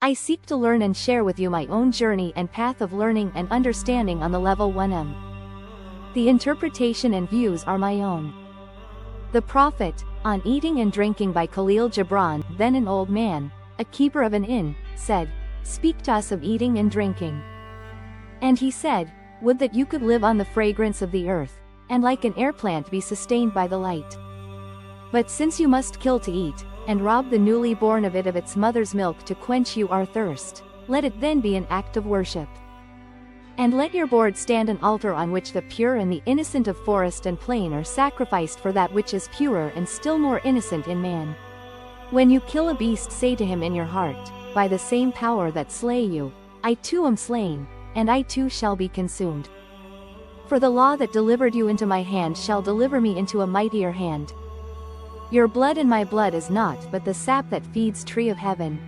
I seek to learn and share with you my own journey and path of learning and understanding on the level 1M. The interpretation and views are my own. The Prophet, on Eating and Drinking by Kahlil Gibran, then an old man, a keeper of an inn, said, "Speak to us of eating and drinking." And he said, "Would that you could live on the fragrance of the earth, and like an air plant be sustained by the light. But since you must kill to eat, and rob the newly born of it of its mother's milk to quench you our thirst, let it then be an act of worship. And let your board stand an altar on which the pure and the innocent of forest and plain are sacrificed for that which is purer and still more innocent in man. When you kill a beast, say to him in your heart, by the same power that slay you, I too am slain, and I too shall be consumed. For the law that delivered you into my hand shall deliver me into a mightier hand. Your blood and my blood is naught but the sap that feeds tree of heaven.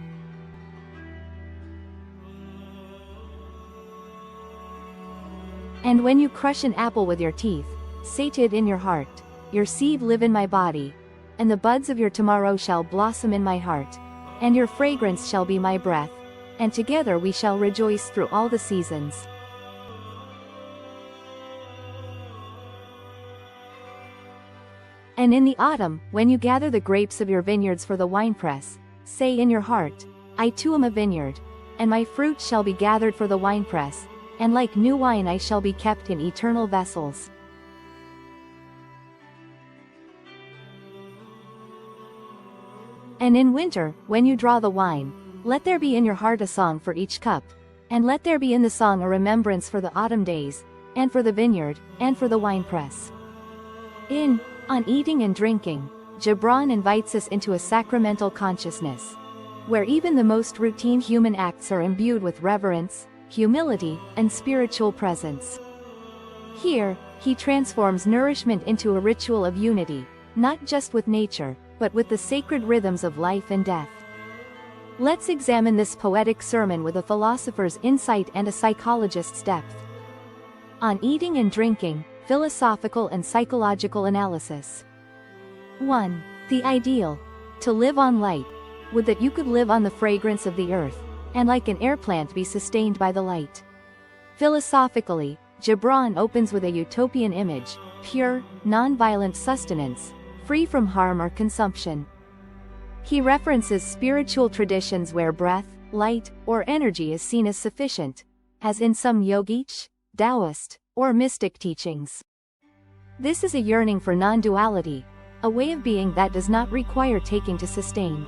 And when you crush an apple with your teeth, say to it in your heart, your seed live in my body, and the buds of your tomorrow shall blossom in my heart, and your fragrance shall be my breath, and together we shall rejoice through all the seasons. And in the autumn, when you gather the grapes of your vineyards for the winepress, say in your heart, I too am a vineyard, and my fruit shall be gathered for the winepress, and like new wine I shall be kept in eternal vessels. And in winter, when you draw the wine, let there be in your heart a song for each cup, and let there be in the song a remembrance for the autumn days, and for the vineyard, and for the winepress. On Eating and Drinking, Gibran invites us into a sacramental consciousness, where even the most routine human acts are imbued with reverence, humility, and spiritual presence. Here, he transforms nourishment into a ritual of unity, not just with nature, but with the sacred rhythms of life and death. Let's examine this poetic sermon with a philosopher's insight and a psychologist's depth. On Eating and Drinking, Philosophical and Psychological Analysis. 1. The ideal. To live on light. Would that you could live on the fragrance of the earth, and like an air plant be sustained by the light. Philosophically, Gibran opens with a utopian image, pure, non-violent sustenance, free from harm or consumption. He references spiritual traditions where breath, light, or energy is seen as sufficient, as in some yogic, Taoist, or mystic teachings. This is a yearning for non-duality, a way of being that does not require taking to sustain.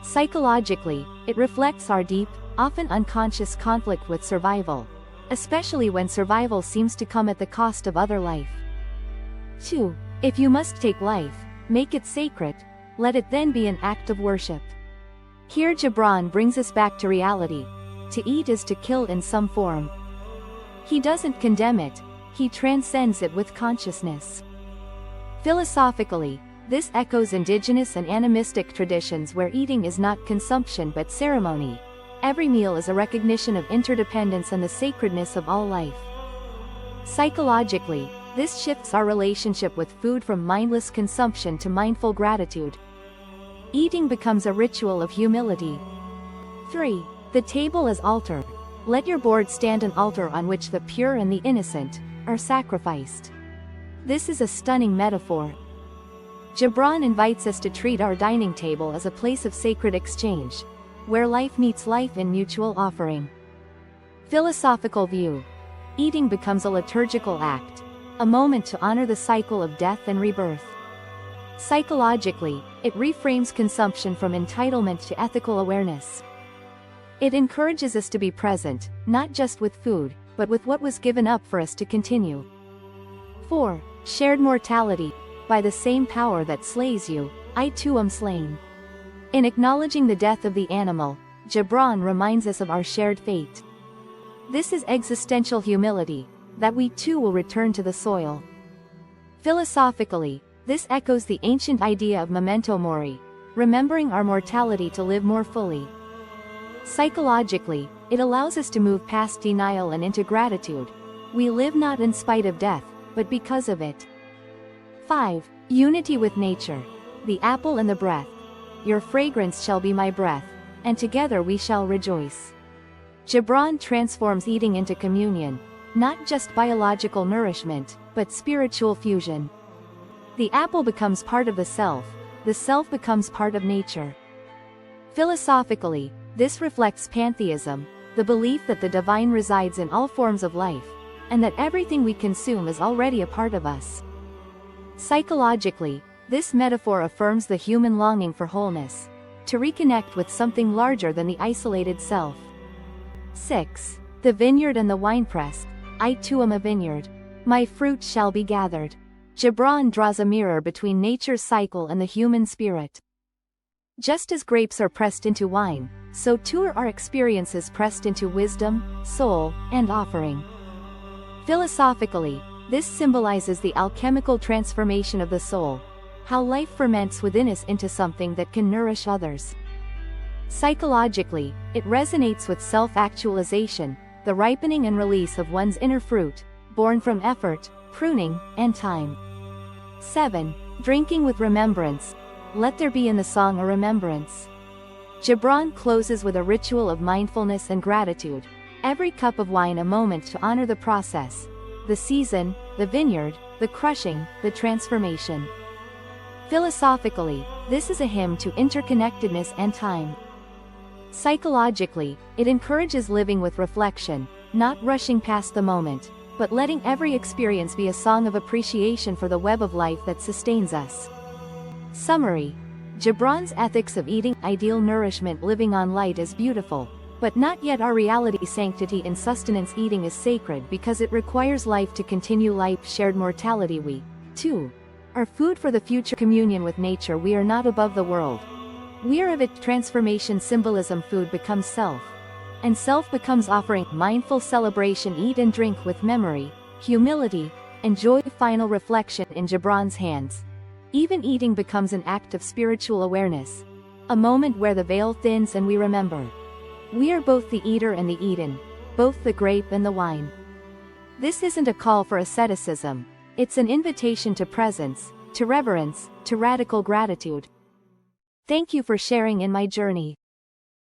Psychologically, it reflects our deep, often unconscious conflict with survival, especially when survival seems to come at the cost of other life. 2. If you must take life, make it sacred, let it then be an act of worship. Here Gibran brings us back to reality. To eat is to kill in some form. He doesn't condemn it, he transcends it with consciousness. Philosophically, this echoes indigenous and animistic traditions where eating is not consumption but ceremony. Every meal is a recognition of interdependence and the sacredness of all life. Psychologically, this shifts our relationship with food from mindless consumption to mindful gratitude. Eating becomes a ritual of humility. 3. The table as altar. Let your board stand an altar on which the pure and the innocent are sacrificed. This is a stunning metaphor. Gibran invites us to treat our dining table as a place of sacred exchange, where life meets life in mutual offering. Philosophical view. Eating becomes a liturgical act, a moment to honor the cycle of death and rebirth. Psychologically, it reframes consumption from entitlement to ethical awareness. It encourages us to be present, not just with food, but with what was given up for us to continue. 4. Shared mortality. By the same power that slays you, I too am slain. In acknowledging the death of the animal, Gibran reminds us of our shared fate. This is existential humility, that we too will return to the soil. Philosophically, this echoes the ancient idea of memento mori, remembering our mortality to live more fully. Psychologically, it allows us to move past denial and into gratitude. We live not in spite of death, but because of it. 5. Unity with nature. The apple and the breath. Your fragrance shall be my breath, and together we shall rejoice. Gibran transforms eating into communion, not just biological nourishment, but spiritual fusion. The apple becomes part of the self becomes part of nature. Philosophically, this reflects pantheism, the belief that the divine resides in all forms of life, and that everything we consume is already a part of us. Psychologically, this metaphor affirms the human longing for wholeness, to reconnect with something larger than the isolated self. 6. The vineyard and the winepress. I too am a vineyard. My fruit shall be gathered. Gibran draws a mirror between nature's cycle and the human spirit. Just as grapes are pressed into wine, so too are our experiences pressed into wisdom, soul, and offering. Philosophically, this symbolizes the alchemical transformation of the soul, how life ferments within us into something that can nourish others. Psychologically, it resonates with self-actualization, the ripening and release of one's inner fruit, born from effort, pruning, and time. 7. Drinking with remembrance. Let there be in the song a remembrance. Gibran closes with a ritual of mindfulness and gratitude, every cup of wine a moment to honor the process, the season, the vineyard, the crushing, the transformation. Philosophically, this is a hymn to interconnectedness and time. Psychologically, it encourages living with reflection, not rushing past the moment, but letting every experience be a song of appreciation for the web of life that sustains us. Summary. Gibran's ethics of eating, ideal nourishment living on light is beautiful, but not yet our reality. Sanctity in sustenance eating is sacred because it requires life to continue. Life shared mortality. We, too, are food for the future. Communion with nature. We are not above the world. We are of it. Transformation symbolism. Food becomes self, and self becomes offering. Mindful celebration. Eat and drink with memory, humility, and joy. Final reflection. In Gibran's hands, even eating becomes an act of spiritual awareness, a moment where the veil thins and we remember. We are both the eater and the eaten, both the grape and the wine. This isn't a call for asceticism, it's an invitation to presence, to reverence, to radical gratitude. Thank you for sharing in my journey.